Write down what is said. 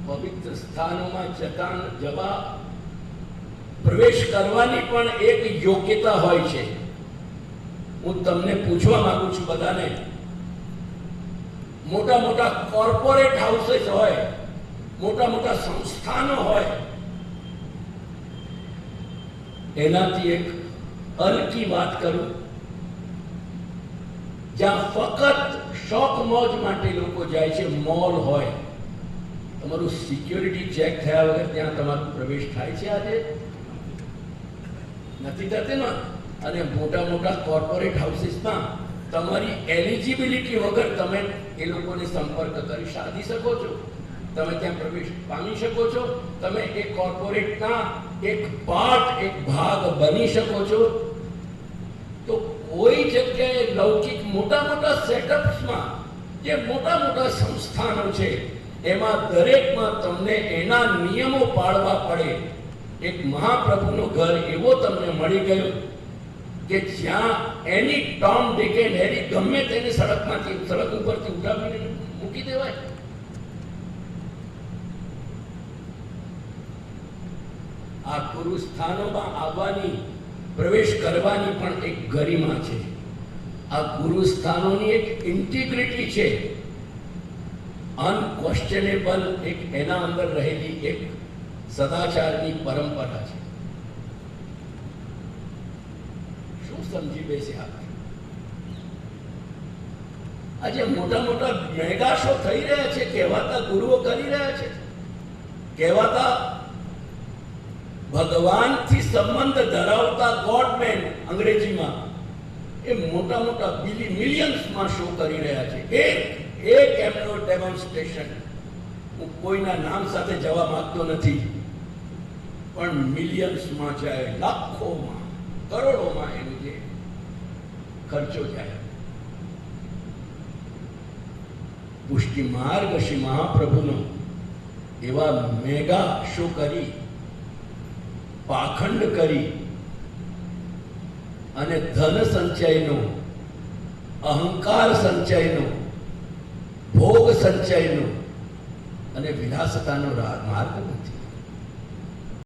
પવિત્ર સ્થાનોમાં જવા પ્રવેશ કરવાની પણ એક યોગ્યતા હોય છે. હું તમને પૂછવા માંગુ છું બધાને, મોટા મોટા કોર્પોરેટ હાઉસીસ હોય, મોટા મોટા સંસ્થાનો હોય, એનાથી એક હલકી વાત કરું, જ્યાં ફક્ત શોખ મોજ માટે લોકો જાય છે. મોલ હોય, તમારું સિક્યોરિટી ચેક થયા વગર ત્યાં તમારો પ્રવેશ થાય છે આજે? નથી થતી ને. અને મોટા મોટા કોર્પોરેટ હાઉસીસમાં તમારી એલિજિબિલિટી વગર તમે એ લોકોને સંપર્ક કરી સાધી શકો છો, તમે ત્યાં પ્રવેશ પામી શકો છો, તમે એ કોર્પોરેટના એક પાર્ટ, એક ભાગ બની શકો છો. તો કોઈ જગ્યાએ લૌકિક મોટા મોટા સેટઅપ્સમાં, જે મોટા મોટા સંસ્થાનો છે, એમાં દરેકમાં તમને એના નિયમો પાળવા પડે. એક મહાપ્રભુનું ઘર એવો તમને મળી ગયો કે જ્યાં એની ટોમ ડિક એન્ડ હેરી ગમે તેને સડક ઉપરથી ઉઠાવીને મૂકી દેવાય. આ ગુરુ સ્થાનોમાં આવવાની, પ્રવેશ કરવાની પણ એક ગરિમા છે. આ ગુરુ સ્થાનોની એક ઇન્ટિગ્રિટી છે, અનક્વેશ્ચનેબલ એક એના અંદર રહેલી એક સદાચારની પરંપરા છે. શું સમજી બેસે આપણે? આજે મોટા મોટા મેગા શો થઈ રહ્યા છે, કહેવાતા ગુરુઓ કરી રહ્યા છે, કહેવાતા ભગવાનથી સંબંધ ધરાવતા ગોડમેન અંગ્રેજીમાં, એ મોટા મોટા મિલિયન્સમાં શો કરી રહ્યા છે. એક એમનો ડેમોન્સ્ટ્રેશન, હું કોઈના નામ સાથે જવા માંગતો નથી, પણ મિલિયન્સમાં જાય, લાખોમાં, કરોડોમાં એનો જે ખર્ચો જાય. પુષ્ટિ માર્ગ શ્રી મહાપ્રભુનો એવા મેગા શો કરી, પાખંડ કરી અને ધન સંચયનો, અહંકાર સંચયનો, ભોગ સંચયનો અને વિલાસતાનો માર્ગ નથી.